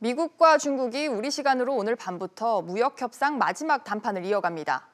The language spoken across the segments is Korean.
미국과 중국이 우리 시간으로 오늘 밤부터 무역 협상 마지막 담판을 이어갑니다.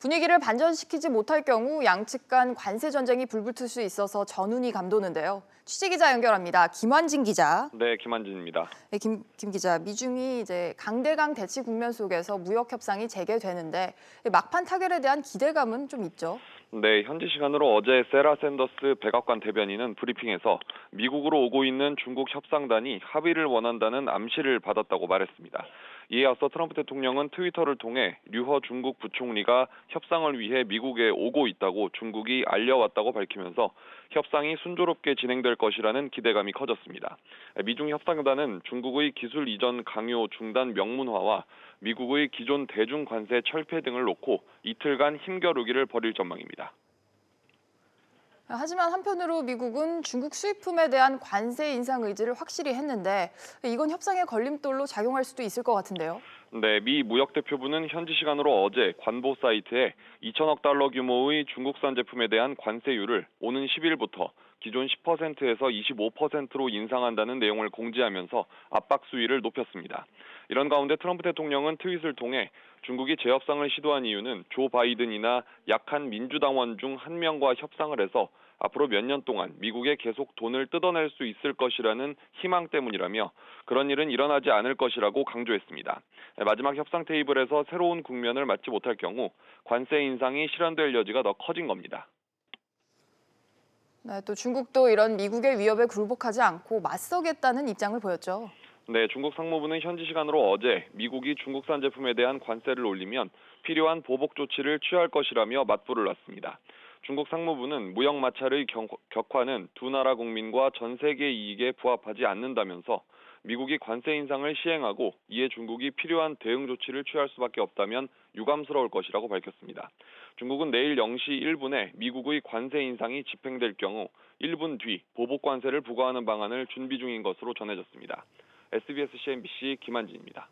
분위기를 반전시키지 못할 경우 양측 간 관세 전쟁이 불붙을 수 있어서 전운이 감도는데요. 취재 기자 연결합니다. 김환진 기자. 네, 김한진입니다. 네, 김 기자. 미중이 이제 강대강 대치 국면 속에서 무역 협상이 재개되는데 막판 타결에 대한 기대감은 좀 있죠. 네, 현지 시간으로 어제 세라 샌더스 백악관 대변인은 브리핑에서 미국으로 오고 있는 중국 협상단이 합의를 원한다는 암시를 받았다고 말했습니다. 이에 앞서 트럼프 대통령은 트위터를 통해 류허 중국 부총리가 협상을 위해 미국에 오고 있다고 중국이 알려왔다고 밝히면서 협상이 순조롭게 진행될 것이라는 기대감이 커졌습니다. 미중 협상단은 중국의 기술 이전 강요 중단 명문화와 미국의 기존 대중 관세 철폐 등을 놓고 이틀간 힘겨루기를 벌일 전망입니다. 하지만 한편으로 미국은 중국 수입품에 대한 관세 인상 의지를 확실히 했는데 이건 협상의 걸림돌로 작용할 수도 있을 것 같은데요. 네, 미 무역대표부는 현지 시간으로 어제 관보 사이트에 2천억 달러 규모의 중국산 제품에 대한 관세율을 오는 10일부터 기존 10%에서 25%로 인상한다는 내용을 공지하면서 압박 수위를 높였습니다. 이런 가운데 트럼프 대통령은 트윗을 통해 중국이 재협상을 시도한 이유는 조 바이든이나 약한 민주당원 중 한 명과 협상을 해서 앞으로 몇 년 동안 미국에 계속 돈을 뜯어낼 수 있을 것이라는 희망 때문이라며 그런 일은 일어나지 않을 것이라고 강조했습니다. 마지막 협상 테이블에서 새로운 국면을 맞지 못할 경우 관세 인상이 실현될 여지가 더 커진 겁니다. 네, 또 중국도 이런 미국의 위협에 굴복하지 않고 맞서겠다는 입장을 보였죠. 네, 중국 상무부는 현지 시간으로 어제 미국이 중국산 제품에 대한 관세를 올리면 필요한 보복 조치를 취할 것이라며 맞불을 놨습니다. 중국 상무부는 무역 마찰의 격화는 두 나라 국민과 전 세계 이익에 부합하지 않는다면서 미국이 관세 인상을 시행하고 이에 중국이 필요한 대응 조치를 취할 수밖에 없다면 유감스러울 것이라고 밝혔습니다. 중국은 내일 0시 1분에 미국의 관세 인상이 집행될 경우 1분 뒤 보복 관세를 부과하는 방안을 준비 중인 것으로 전해졌습니다. SBS CNBC 김한진입니다.